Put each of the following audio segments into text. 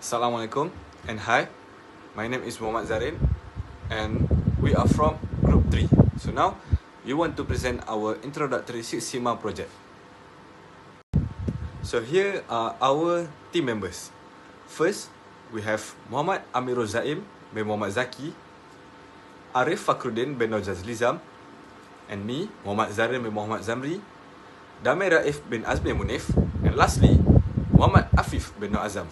Assalamualaikum and hi, my name is Muhammad ZARIN and we are from Group 3. So now, we want to present our Introductory 6 Sigma project. So here are our team members. First, we have Muhammad AMIRUL ZAIM bin Muhammad ZAKEE, Arief FAKHRUDDIN bin NORJAZLIZAM, and me, Muhammad ZARIN bin Muhammad ZAMRI, RAIF bin AZMIL MUNIF, and lastly, Muhammad AFEEF bin AZAM.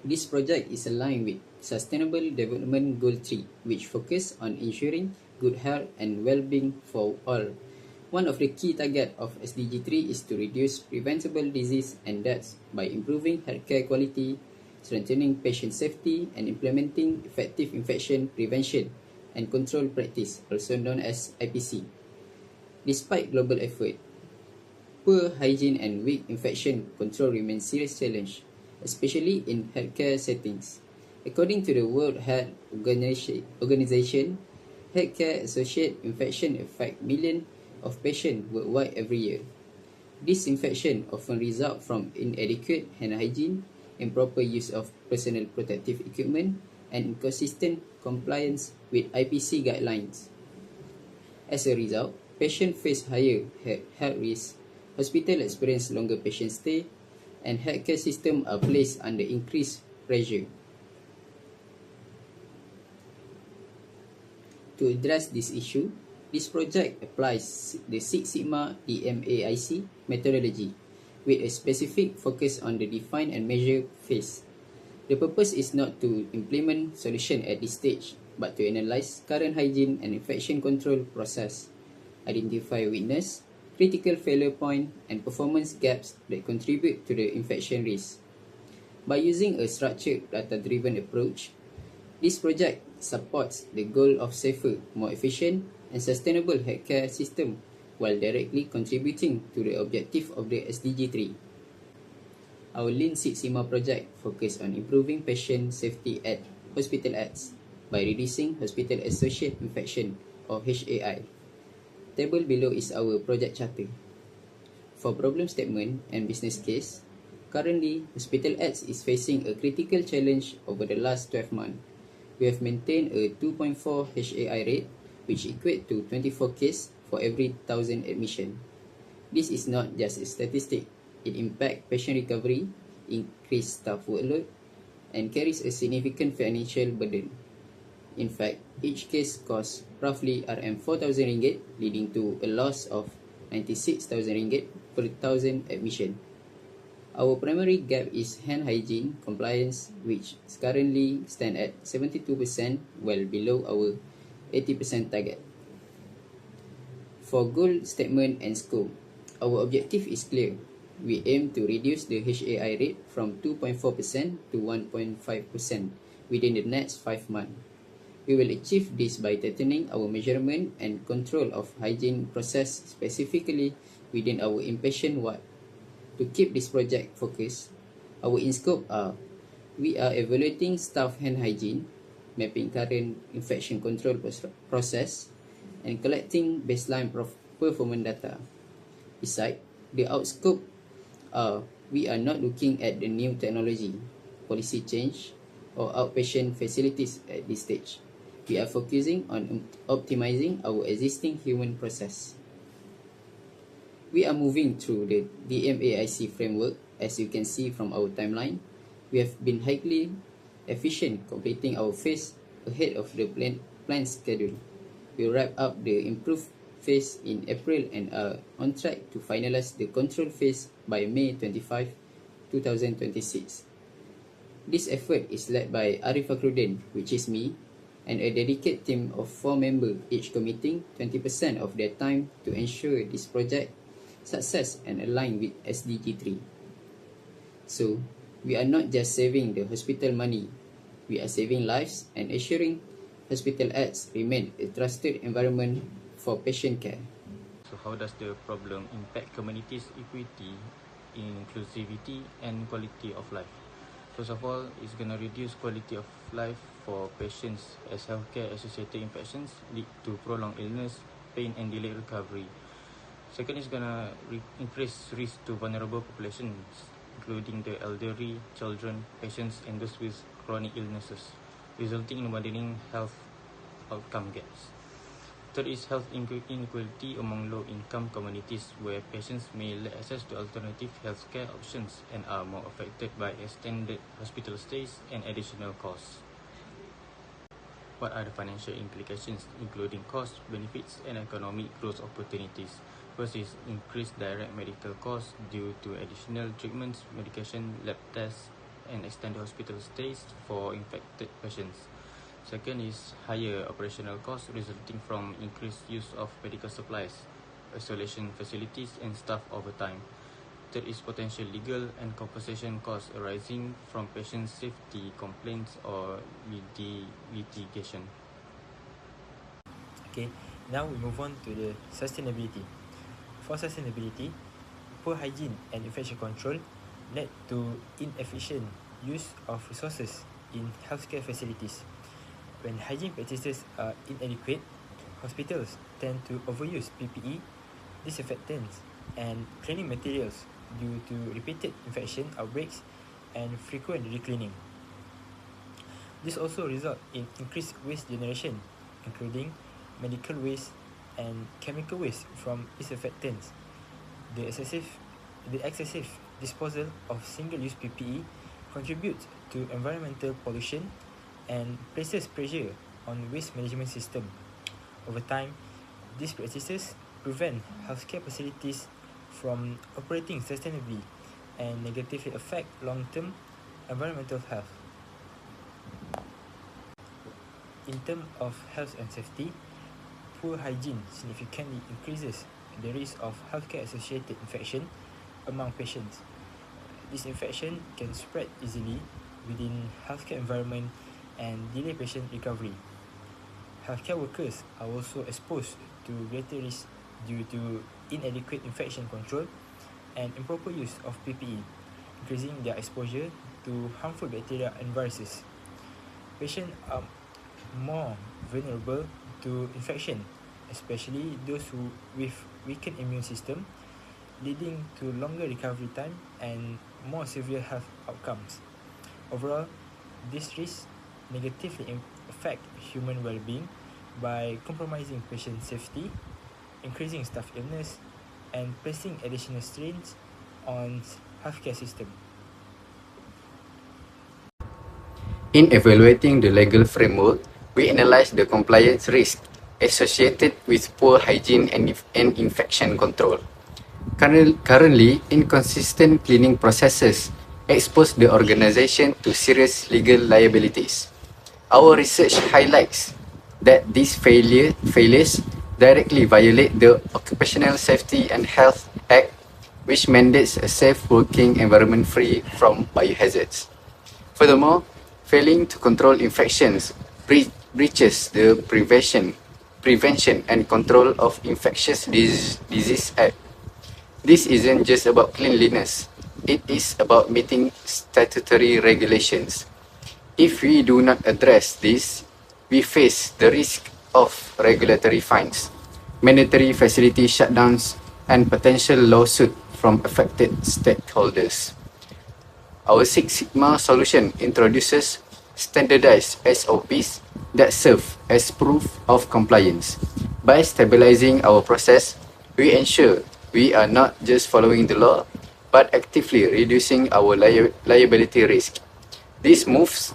This project is aligned with Sustainable Development Goal 3, which focus on ensuring good health and well-being for all. One of the key targets of SDG 3 is to reduce preventable disease and deaths by improving healthcare quality, strengthening patient safety, and implementing effective infection prevention and control practice, also known as IPC. Despite global effort, poor hygiene and weak infection control remain serious challenge, especially in healthcare settings. According to the World Health Organization, healthcare associated infection affect millions of patients worldwide every year. This infection often result from inadequate hand hygiene, improper use of personal protective equipment, and inconsistent compliance with IPC guidelines. As a result, patients face higher health risks, hospitals experience longer patient stay, and healthcare systems are placed under increased pressure. To address this issue, this project applies the Six Sigma DMAIC methodology with a specific focus on the define and measure phase. The purpose is not to implement solution at this stage, but to analyze current hygiene and infection control process, identify weakness, critical failure point, and performance gaps that contribute to the infection risk. By using a structured data-driven approach, this project supports the goal of safer, more efficient, and sustainable healthcare system while directly contributing to the objective of the SDG 3. Our Lean Six Sigma project focuses on improving patient safety at hospital acts by reducing hospital-associated infection or HAI. Table below is our project charter. For problem statement and business case, currently, Hospital Acts is facing a critical challenge over the last 12 months. We have maintained a 2.4 HAI rate, which equates to 24 cases for every 1,000 admission. This is not just a statistic. It impacts patient recovery, increased staff workload, and carries a significant financial burden. In fact, each case costs roughly Rm4,000 ringgit, leading to a loss of 96,000 ringgit per 1,000 admission. Our primary gap is hand hygiene compliance, which currently stands at 72%, well below our 80% target. For goal statement and scope, our objective is clear. We aim to reduce the HAI rate from 2.4% to 1.5% within the next 5 months. We will achieve this by tightening our measurement and control of hygiene process specifically within our inpatient ward. To keep this project focused, our in-scope are: we are evaluating staff hand hygiene, mapping current infection control process, and collecting baseline performance data. Besides, the outscope are: we are not looking at the new technology, policy change, or outpatient facilities at this stage. We are focusing on optimizing our existing human process. We are moving through the DMAIC framework. As you can see from our timeline, we have been highly efficient, completing our phase ahead of the planned schedule. We wrap up the improved phase in April and are on track to finalize the control phase by May 25, 2026. This effort is led by Arief FAKHRUDDIN, which is me, and a dedicated team of 4 members, each committing 20% of their time to ensure this project success and align with SDG 3. So, we are not just saving the hospital money, we are saving lives and ensuring Hospital Acts remain a trusted environment for patient care. So how does the problem impact communities' equity, inclusivity, and quality of life? First of all, it's going to reduce quality of life for patients as healthcare-associated infections lead to prolonged illness, pain, and delayed recovery. Second is going to increase risk to vulnerable populations including the elderly, children, patients, and those with chronic illnesses, resulting in widening health outcome gaps. Third is health inequality among low-income communities, where patients may lack access to alternative healthcare options and are more affected by extended hospital stays and additional costs. What are the financial implications, including costs, benefits, and economic growth opportunities? First is increased direct medical costs due to additional treatments, medication, lab tests, and extended hospital stays for infected patients. Second is higher operational costs resulting from increased use of medical supplies, isolation facilities, and staff overtime. Third is potential legal and compensation costs arising from patient safety complaints or litigation. Okay, now we move on to the sustainability. For sustainability, poor hygiene and infection control led to inefficient use of resources in healthcare facilities. When hygiene practices are inadequate, hospitals tend to overuse PPE, disinfectants, and cleaning materials due to repeated infection outbreaks and frequent recleaning. This also results in increased waste generation, including medical waste and chemical waste from disinfectants. The excessive disposal of single-use PPE contributes to environmental pollution and places pressure on waste management system. Over time, these practices prevent healthcare facilities from operating sustainably and negatively affect long-term environmental health. In terms of health and safety, poor hygiene significantly increases the risk of healthcare-associated infection among patients. This infection can spread easily within healthcare environment and delay patient recovery. Healthcare workers are also exposed to greater risk due to inadequate infection control and improper use of PPE, increasing their exposure to harmful bacteria and viruses. Patients are more vulnerable to infection, especially those with weakened immune system, leading to longer recovery time and more severe health outcomes. Overall, this risk negatively affect human well-being by compromising patient safety, increasing staff illness, and placing additional strains on healthcare system. In evaluating the legal framework, we analyze the compliance risk associated with poor hygiene and infection control. Currently, inconsistent cleaning processes expose the organization to serious legal liabilities. Our research highlights that these failures directly violate the Occupational Safety and Health Act, which mandates a safe working environment free from biohazards. Furthermore, failing to control infections breaches the Prevention and Control of Infectious Disease Act. This isn't just about cleanliness, it is about meeting statutory regulations. If we do not address this, we face the risk of regulatory fines, mandatory facility shutdowns, and potential lawsuit from affected stakeholders. Our Six Sigma solution introduces standardized SOPs that serve as proof of compliance. By stabilizing our process, we ensure we are not just following the law, but actively reducing our liability risk. This moves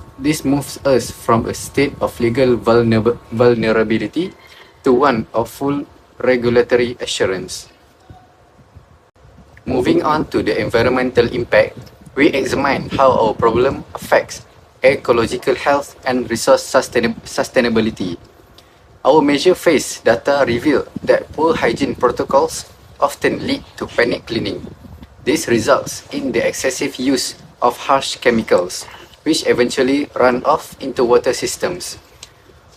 us from a state of legal vulnerability to one of full regulatory assurance. Moving on to the environmental impact, we examine how our problem affects ecological health and resource sustainability. Our measure phase data reveal that poor hygiene protocols often lead to panic cleaning. This results in the excessive use of harsh chemicals, which eventually run off into water systems,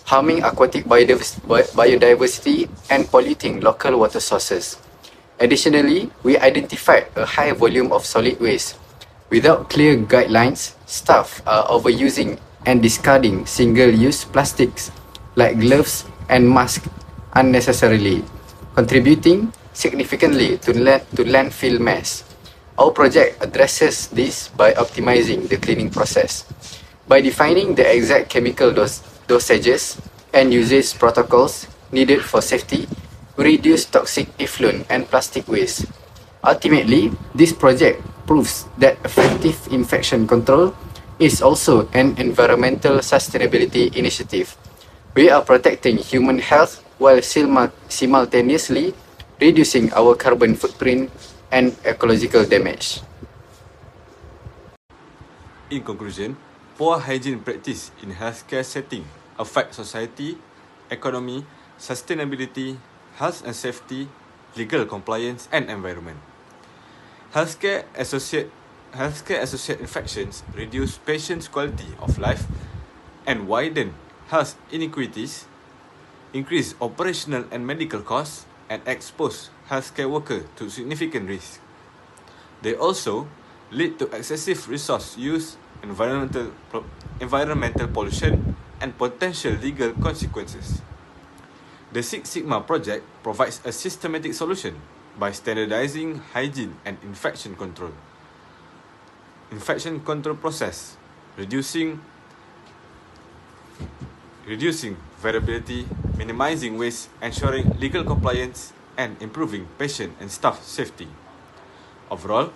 harming aquatic biodiversity and polluting local water sources. Additionally, we identified a high volume of solid waste. Without clear guidelines, staff are overusing and discarding single-use plastics like gloves and masks unnecessarily, contributing significantly to landfill mess. Our project addresses this by optimizing the cleaning process. By defining the exact chemical dosages and usage protocols needed for safety, we reduce toxic effluent and plastic waste. Ultimately, this project proves that effective infection control is also an environmental sustainability initiative. We are protecting human health while simultaneously reducing our carbon footprint and ecological damage. In conclusion, poor hygiene practice in healthcare setting affect society, economy, sustainability, health and safety, legal compliance, and environment. Healthcare-associated infections reduce patients' quality of life and widen health inequities, increase operational and medical costs, and expose healthcare workers to significant risk. They also lead to excessive resource use, environmental pollution, and potential legal consequences. The Six Sigma project provides a systematic solution by standardizing hygiene and infection control process, reducing variability, minimizing waste, ensuring legal compliance, and improving patient and staff safety. Overall,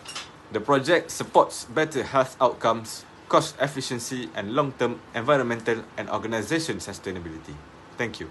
the project supports better health outcomes, cost efficiency, and long-term environmental and organization sustainability. Thank you.